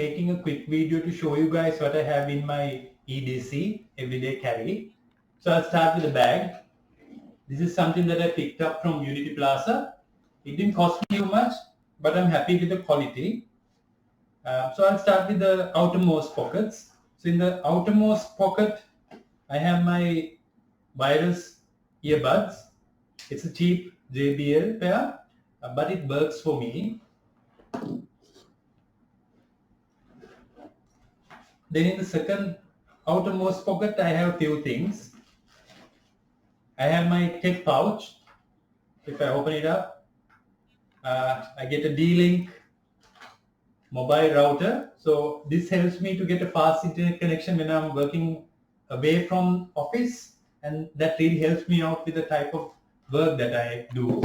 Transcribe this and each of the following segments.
Making a quick video to show you guys what I have in my EDC, everyday carry. So I'll start with the bag. This is something that I picked up from Unity Plaza. It didn't cost me too much, but I'm happy with the quality. So I'll start with the outermost pockets. So in the outermost pocket, I have my wireless earbuds. It's a cheap JBL pair, but it works for me. Then in the second outermost pocket, I have a few things. I have my tech pouch. If I open it up, I get a D-Link mobile router. So this helps me to get a fast internet connection when I'm working away from office, and that really helps me out with the type of work that I do.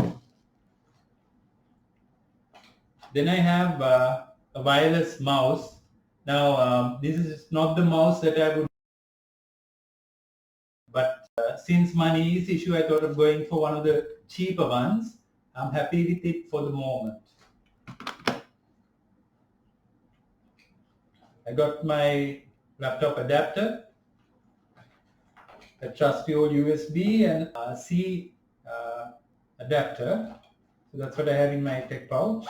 Then I have a wireless mouse. Now this is not the mouse that I would, but since money is issue, I thought of going for one of the cheaper ones. I'm happy with it for the moment. I got my laptop adapter, a trusty old USB and a C adapter. So that's what I have in my tech pouch.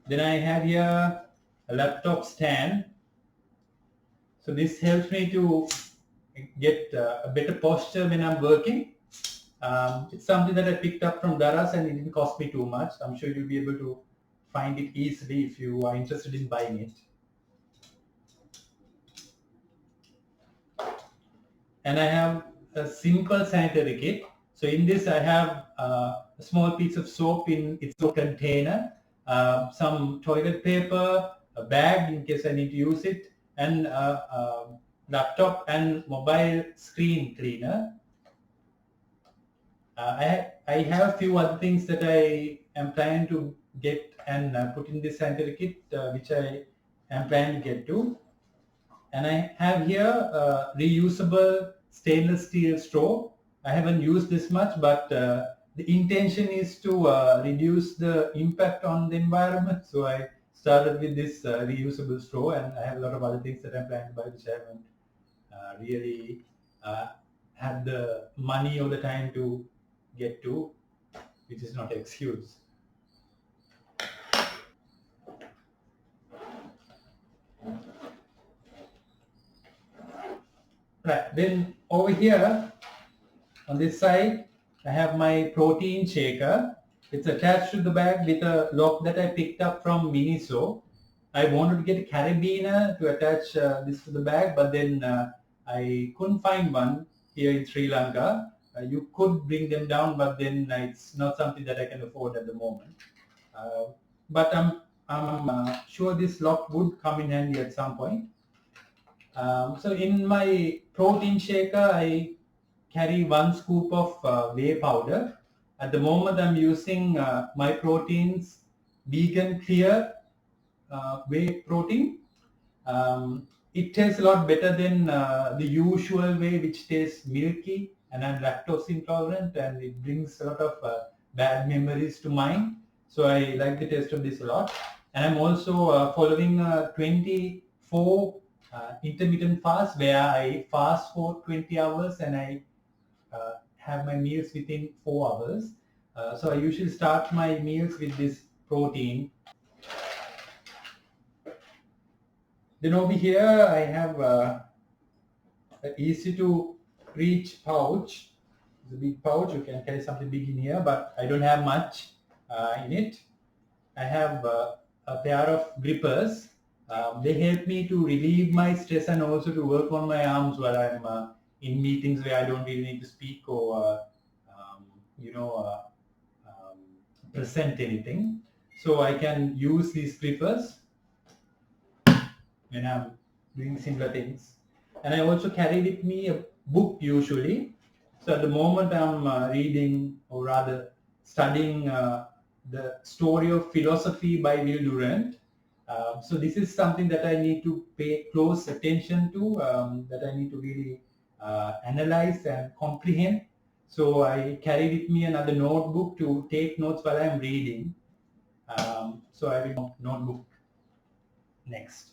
Then I have here a laptop stand. So this helps me to get a better posture when I'm working. It's something that I picked up from Daras and it didn't cost me too much. I'm sure you'll be able to find it easily if you are interested in buying it. And I have a simple sanitary kit. So in this I have a small piece of soap in its own container, some toilet paper, a bag in case I need to use it, and a laptop and mobile screen cleaner. I have a few other things that I am planning to get and put in this sanitary kit, which I am planning to get to. And I have here a reusable stainless steel straw. I haven't used this much, but the intention is to reduce the impact on the environment. So I started with this reusable straw, and I have a lot of other things that I'm planning to buy, which I haven't really had the money or the time to get to, which is not an excuse. Right, then over here on this side, I have my protein shaker. It's attached to the bag with a lock that I picked up from Miniso. I wanted to get a carabiner to attach this to the bag, but then I couldn't find one here in Sri Lanka. You could bring them down, but then it's not something that I can afford at the moment. But I'm sure this lock would come in handy at some point. So in my protein shaker, I carry 1 scoop of whey powder. At the moment, I'm using my proteins vegan clear whey protein. It tastes a lot better than the usual way, which tastes milky, and I'm lactose intolerant, and it brings a lot of bad memories to mind. So I like the taste of this a lot. And I'm also following a 24 intermittent fast, where I fast for 20 hours and I have my meals within 4 hours. So I usually start my meals with this protein. Then over here I have an easy to reach pouch. It's a big pouch, you can carry something big in here, but I don't have much in it. I have a pair of grippers. They help me to relieve my stress and also to work on my arms while I'm in meetings where I don't really need to speak or present anything. So I can use these grippers when I'm doing similar things. And I also carry with me a book usually. So at the moment I'm reading, or rather studying, the story of philosophy by Will Durant. So this is something that I need to pay close attention to, that I need to really analyze and comprehend. So I carry with me another notebook to take notes while I'm reading. So I have a notebook. next.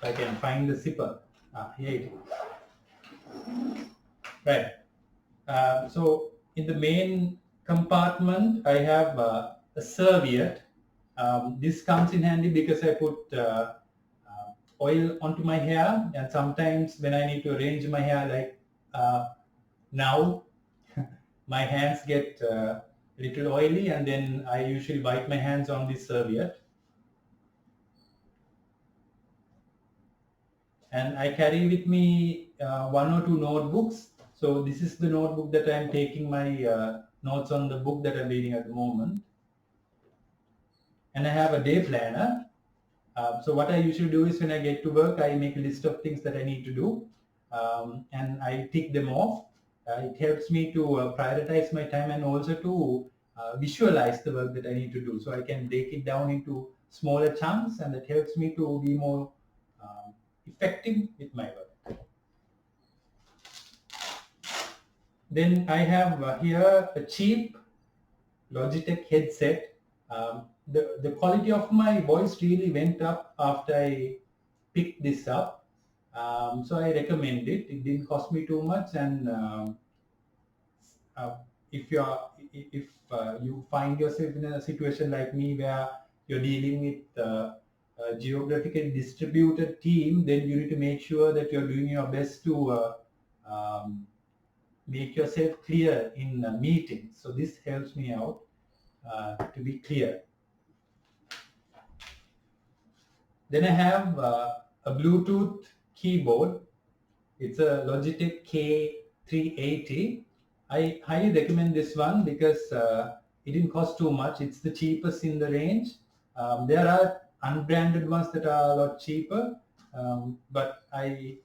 I can find the zipper. Here it is. Right. So in the main compartment, I have a serviette. This comes in handy because I put oil onto my hair, and sometimes when I need to arrange my hair, like now, my hands get a little oily, and then I usually wipe my hands on this serviette. And I carry with me one or two notebooks. So this is the notebook that I'm taking my notes on the book that I'm reading at the moment. And I have a day planner. So what I usually do is when I get to work, I make a list of things that I need to do, and I tick them off. It helps me to prioritize my time and also to visualize the work that I need to do. So I can break it down into smaller chunks, and that helps me to be more effective with my work. Then I have here a cheap Logitech headset. The quality of my voice really went up after I picked this up. So I recommend it. It didn't cost me too much, and uh, if you find yourself in a situation like me where you're dealing with a geographically distributed team, then you need to make sure that you're doing your best to make yourself clear in meetings. So this helps me out to be clear. Then I have a Bluetooth keyboard. It's a Logitech K380. I highly recommend this one because it didn't cost too much. It's the cheapest in the range. There are unbranded ones that are a lot cheaper, but I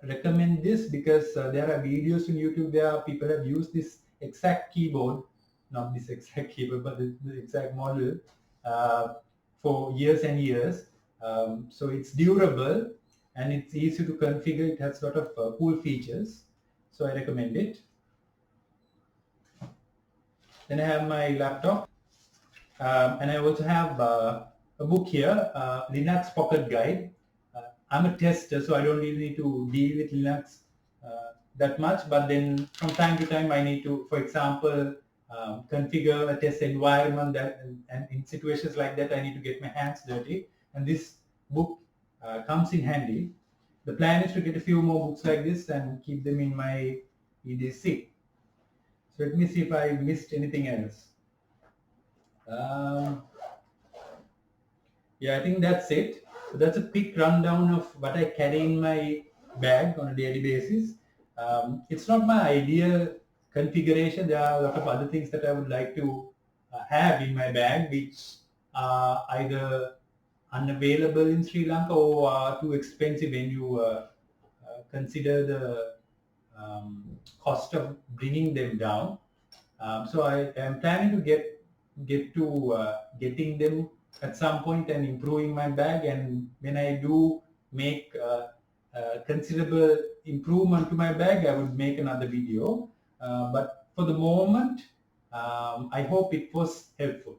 recommend this because there are videos on YouTube where people have used this exact keyboard, not this exact keyboard, but the exact model for years and years. So it's durable and it's easy to configure. It has a lot of cool features. So I recommend it. Then I have my laptop. And I also have a book here, Linux Pocket Guide. I'm a tester, so I don't really need to deal with Linux that much. But then from time to time, I need to, for example, configure a test environment that, and in situations like that, I need to get my hands dirty. And this book comes in handy. The plan is to get a few more books like this and keep them in my EDC. So let me see if I missed anything else. Yeah, I think that's it. So that's a quick rundown of what I carry in my bag on a daily basis. It's not my ideal configuration. There are a lot of other things that I would like to have in my bag, which are either unavailable in Sri Lanka or are too expensive when you consider the cost of bringing them down. So I am planning to get to getting them at some point and improving my bag. And when I do make considerable improvement to my bag, I would make another video. But for the moment, I hope it was helpful.